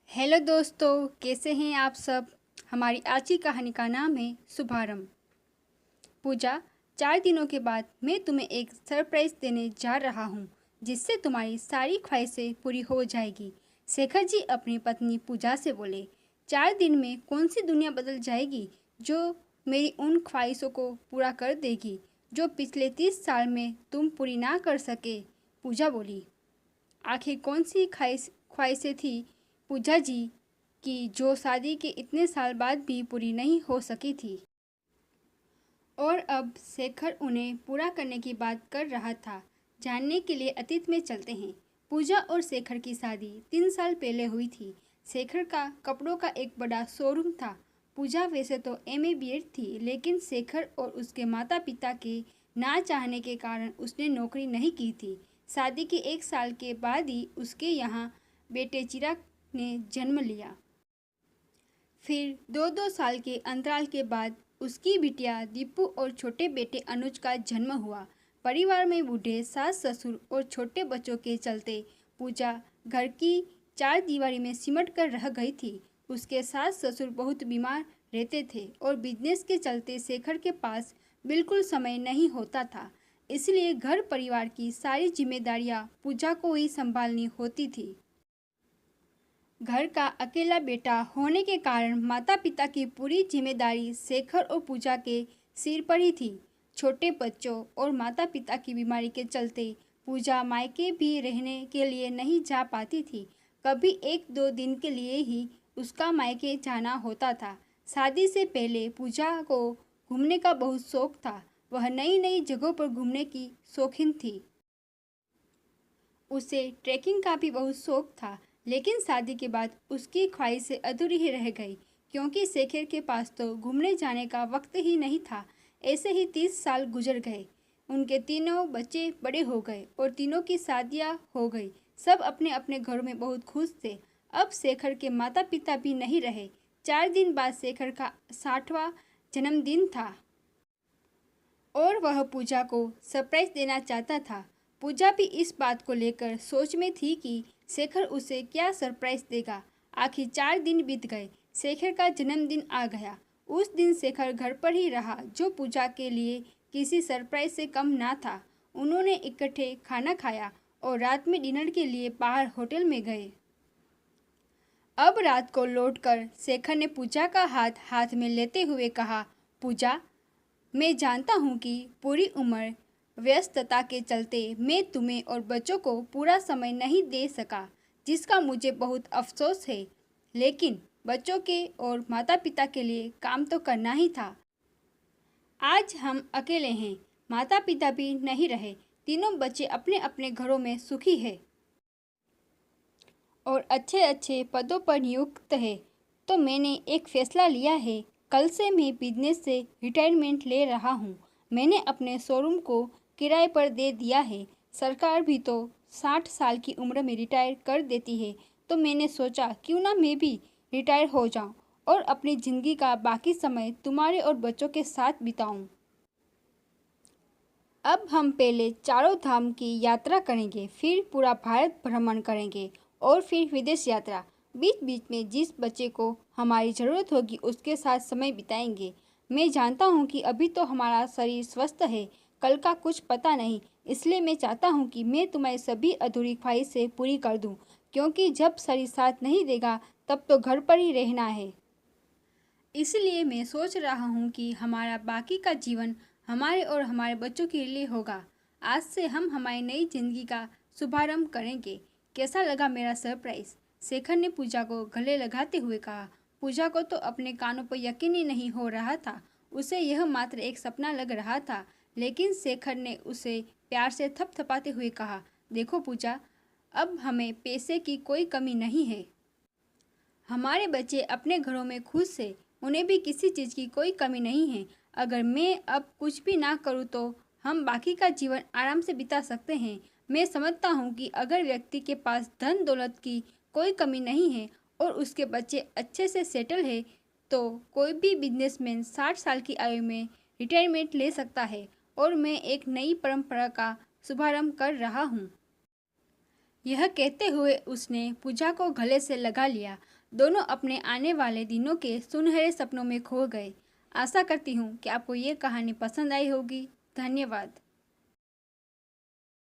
Hello दोस्तों, कैसे हैं आप सब। हमारी आज की कहानी का नाम है शुभारंभ। पूजा, 4 दिनों के बाद मैं तुम्हें एक सरप्राइज देने जा रहा हूँ जिससे तुम्हारी सारी ख्वाहिशें पूरी हो जाएगी। शेखर जी अपनी पत्नी पूजा से बोले। 4 दिन में कौन सी दुनिया बदल जाएगी जो मेरी उन ख्वाहिशों को पूरा कर देगी जो पिछले 30 साल में तुम पूरी ना कर सके। पूजा बोली। आखिर कौन सी ख्वाहिशें थी पूजा जी की जो शादी के इतने साल बाद भी पूरी नहीं हो सकी थी, और अब शेखर उन्हें पूरा करने की बात कर रहा था। जानने के लिए अतीत में चलते हैं। पूजा और शेखर की शादी 3 साल पहले हुई थी। शेखर का कपड़ों का एक बड़ा शोरूम था। पूजा वैसे तो एमए बीएड थी, लेकिन शेखर और उसके माता पिता के ना चाहने के कारण उसने नौकरी नहीं की थी। शादी के 1 साल के बाद ही उसके यहाँ बेटे चिराग ने जन्म लिया। फिर 2-2 साल के अंतराल के बाद उसकी बिटिया दीपू और छोटे बेटे अनुज का जन्म हुआ। परिवार में बूढ़े सास ससुर और छोटे बच्चों के चलते पूजा घर की 4 दीवारी में सिमट कर रह गई थी। उसके सास ससुर बहुत बीमार रहते थे और बिजनेस के चलते शेखर के पास बिल्कुल समय नहीं होता था। इसलिए घर परिवार की सारी जिम्मेदारियां पूजा को ही संभालनी होती थी। घर का अकेला बेटा होने के कारण माता पिता की पूरी जिम्मेदारी शेखर और पूजा के सिर पर ही थी। छोटे बच्चों और माता पिता की बीमारी के चलते पूजा मायके भी रहने के लिए नहीं जा पाती थी। कभी 1-2 दिन के लिए ही उसका मायके जाना होता था। शादी से पहले पूजा को घूमने का बहुत शौक था। वह नई नई जगहों पर घूमने की शौकीन थी। उसे ट्रैकिंग का भी बहुत शौक था, लेकिन शादी के बाद उसकी ख्वाहिशें अधूरी ही रह गई, क्योंकि शेखर के पास तो घूमने जाने का वक्त ही नहीं था। ऐसे ही 30 साल गुजर गए। उनके तीनों बच्चे बड़े हो गए और तीनों की शादियां हो गई। सब अपने अपने घरों में बहुत खुश थे। अब शेखर के माता पिता भी नहीं रहे। 4 दिन बाद शेखर का 60वां जन्मदिन था और वह पूजा को सरप्राइज देना चाहता था। पूजा भी इस बात को लेकर सोच में थी कि शेखर उसे क्या सरप्राइज देगा। आखिर 4 दिन बीत गए। शेखर का जन्मदिन आ गया। उस दिन शेखर घर पर ही रहा, जो पूजा के लिए किसी सरप्राइज से कम ना था। उन्होंने इकट्ठे खाना खाया और रात में डिनर के लिए बाहर होटल में गए। अब रात को लौटकर शेखर ने पूजा का हाथ हाथ में लेते हुए कहा, पूजा, मैं जानता हूँ कि पूरी उम्र व्यस्तता के चलते मैं तुम्हें और बच्चों को पूरा समय नहीं दे सका, जिसका मुझे बहुत अफसोस है। लेकिन बच्चों के और माता पिता के लिए काम तो करना ही था। आज हम अकेले हैं, माता पिता भी नहीं रहे। तीनों बच्चे अपने अपने घरों में सुखी है और अच्छे अच्छे पदों पर नियुक्त है। तो मैंने एक फैसला लिया है। कल से मैं बिजनेस से रिटायरमेंट ले रहा हूँ। मैंने अपने शोरूम को किराए पर दे दिया है। सरकार भी तो 60 साल की उम्र में रिटायर कर देती है, तो मैंने सोचा क्यों ना मैं भी रिटायर हो जाऊं और अपनी ज़िंदगी का बाकी समय तुम्हारे और बच्चों के साथ बिताऊं। अब हम पहले चारों धाम की यात्रा करेंगे, फिर पूरा भारत भ्रमण करेंगे और फिर विदेश यात्रा। बीच बीच में जिस बच्चे को हमारी ज़रूरत होगी उसके साथ समय बिताएंगे। मैं जानता हूँ कि अभी तो हमारा शरीर स्वस्थ है, कल का कुछ पता नहीं। इसलिए मैं चाहता हूँ कि मैं तुम्हारी सभी अधूरी ख्वाहिशें पूरी कर दूँ, क्योंकि जब शरीर साथ नहीं देगा तब तो घर पर ही रहना है। इसलिए मैं सोच रहा हूँ कि हमारा बाकी का जीवन हमारे और हमारे बच्चों के लिए होगा। आज से हम हमारी नई जिंदगी का शुभारंभ करेंगे। कैसा लगा मेरा सरप्राइज? शेखर ने पूजा को गले लगाते हुए कहा। पूजा को तो अपने कानों पर यकीन ही नहीं हो रहा था। उसे यह मात्र एक सपना लग रहा था, लेकिन शेखर ने उसे प्यार से थपथपाते हुए कहा, देखो पूजा, अब हमें पैसे की कोई कमी नहीं है। हमारे बच्चे अपने घरों में खुश हैं, उन्हें भी किसी चीज़ की कोई कमी नहीं है। अगर मैं अब कुछ भी ना करूँ तो हम बाकी का जीवन आराम से बिता सकते हैं। मैं समझता हूँ कि अगर व्यक्ति के पास धन दौलत की कोई कमी नहीं है और उसके बच्चे अच्छे से सेटल है, तो कोई भी बिजनेसमैन 60 साल की आयु में रिटायरमेंट ले सकता है। और मैं एक नई परंपरा का शुभारंभ कर रहा हूँ। यह कहते हुए उसने पूजा को गले से लगा लिया। दोनों अपने आने वाले दिनों के सुनहरे सपनों में खो गए। आशा करती हूँ कि आपको ये कहानी पसंद आई होगी। धन्यवाद।